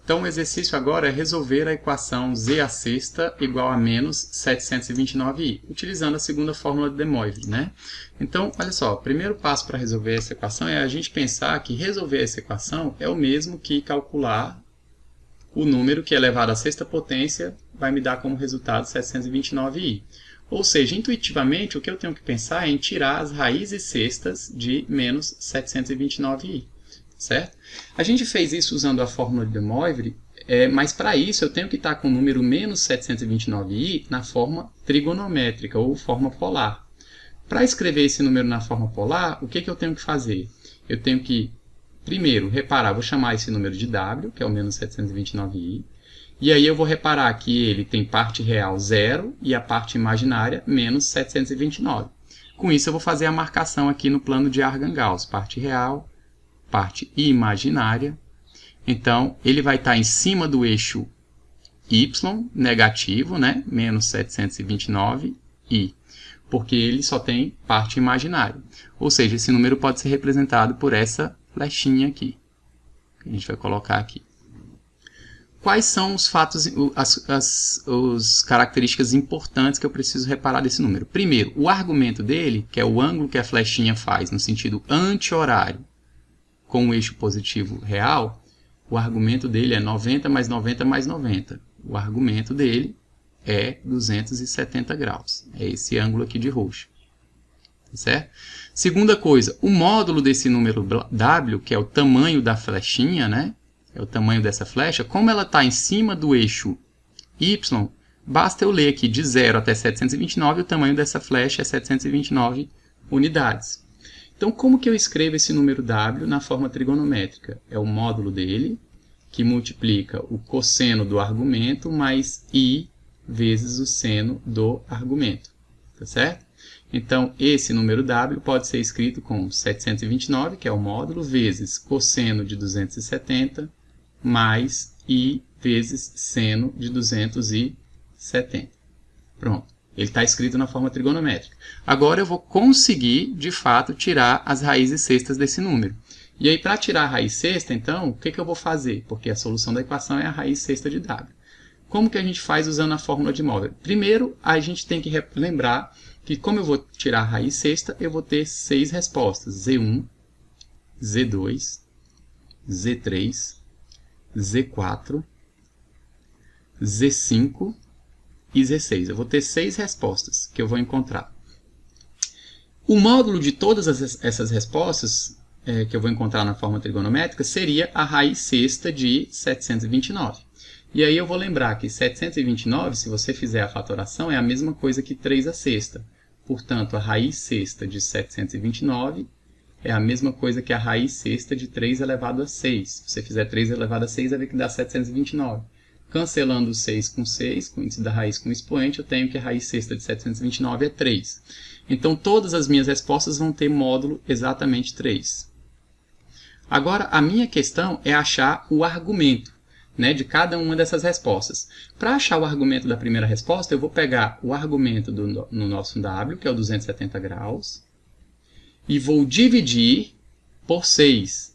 Então o exercício agora é resolver a equação z à sexta igual a menos 729i, utilizando a segunda fórmula de De Moivre, né? Então, olha só, o primeiro passo para resolver essa equação é a gente pensar que resolver essa equação é o mesmo que calcular o número que elevado à sexta potência vai me dar como resultado 729i. Ou seja, intuitivamente, o que eu tenho que pensar é em tirar as raízes sextas de menos 729i. Certo? A gente fez isso usando a fórmula de De Moivre, mas para isso eu tenho que estar com o número menos 729i na forma trigonométrica ou forma polar. Para escrever esse número na forma polar, o que eu tenho que fazer? Eu tenho que, primeiro, reparar, vou chamar esse número de w, que é o menos 729i, e aí eu vou reparar que ele tem parte real 0 e a parte imaginária menos 729. Com isso eu vou fazer a marcação aqui no plano de Argand-Gauss, parte real, parte imaginária. Então, ele vai estar em cima do eixo y, negativo, né? Menos 729i, porque ele só tem parte imaginária. Ou seja, esse número pode ser representado por essa flechinha aqui, que a gente vai colocar aqui. Quais são os fatos, as características importantes que eu preciso reparar desse número? Primeiro, o argumento dele, que é o ângulo que a flechinha faz no sentido anti-horário, com o eixo positivo real, o argumento dele é 90 mais 90 mais 90. O argumento dele é 270 graus. É esse ângulo aqui de roxo. Certo? Segunda coisa, o módulo desse número W, que é o tamanho da flechinha, né? É o tamanho dessa flecha, como ela está em cima do eixo Y, basta eu ler aqui de 0 até 729, o tamanho dessa flecha é 729 unidades. Então, como que eu escrevo esse número W na forma trigonométrica? É o módulo dele, que multiplica o cosseno do argumento mais I vezes o seno do argumento. Tá certo? Então, esse número W pode ser escrito com 729, que é o módulo, vezes cosseno de 270, mais I vezes seno de 270. Pronto. Ele está escrito na forma trigonométrica. Agora eu vou conseguir, de fato, tirar as raízes sextas desse número. E aí, para tirar a raiz sexta, então, o que eu vou fazer? Porque a solução da equação é a raiz sexta de W. Como que a gente faz usando a fórmula de Moivre? Primeiro, a gente tem que lembrar que, como eu vou tirar a raiz sexta, eu vou ter 6 respostas. Z1, Z2, Z3, Z4, Z5... e Z6. Eu vou ter 6 respostas que eu vou encontrar. O módulo de todas essas respostas que eu vou encontrar na forma trigonométrica seria a raiz sexta de 729. E aí eu vou lembrar que 729, se você fizer a fatoração, é a mesma coisa que 3 à sexta. Portanto, a raiz sexta de 729 é a mesma coisa que a raiz sexta de 3 elevado a 6. Se você fizer 3 elevado a 6, vai ver que dá 729. Cancelando o 6 com 6, com o índice da raiz com o expoente, eu tenho que a raiz sexta de 729 é 3. Então, todas as minhas respostas vão ter módulo exatamente 3. Agora, a minha questão é achar o argumento, né, de cada uma dessas respostas. Para achar o argumento da primeira resposta, eu vou pegar o argumento no nosso W, que é o 270 graus, e vou dividir por 6,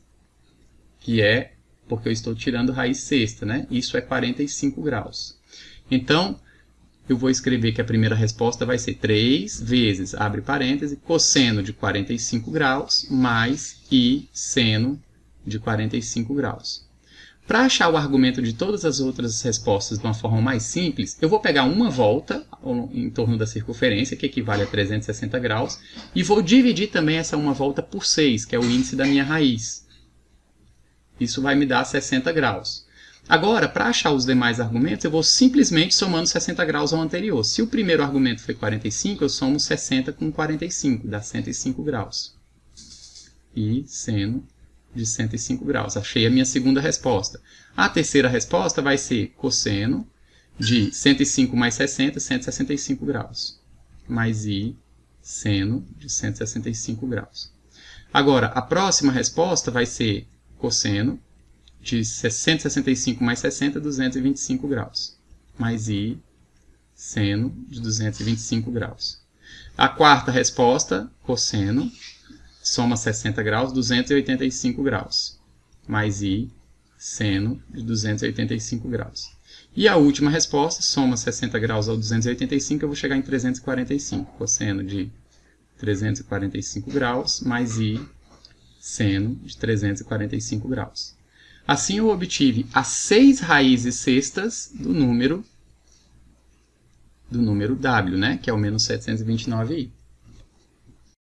que é porque eu estou tirando raiz sexta, né? Isso é 45 graus. Então, eu vou escrever que a primeira resposta vai ser 3 vezes, abre parêntese, cosseno de 45 graus, mais I seno de 45 graus. Para achar o argumento de todas as outras respostas de uma forma mais simples, eu vou pegar uma volta em torno da circunferência, que equivale a 360 graus, e vou dividir também essa uma volta por 6, que é o índice da minha raiz. Isso vai me dar 60 graus. Agora, para achar os demais argumentos, eu vou simplesmente somando 60 graus ao anterior. Se o primeiro argumento foi 45, eu somo 60 com 45, dá 105 graus. E seno de 105 graus. Achei a minha segunda resposta. A terceira resposta vai ser cosseno de 105 mais 60, 165 graus. Mais I seno de 165 graus. Agora, a próxima resposta vai ser cosseno de 165 mais 60, 225 graus. Mais I seno de 225 graus. A quarta resposta, cosseno, soma 60 graus, 285 graus. Mais I seno de 285 graus. E a última resposta, soma 60 graus ao 285, eu vou chegar em 345. Cosseno de 345 graus mais I seno de 345 graus. Assim eu obtive as 6 raízes sextas do número W, né? Que é o menos 729i.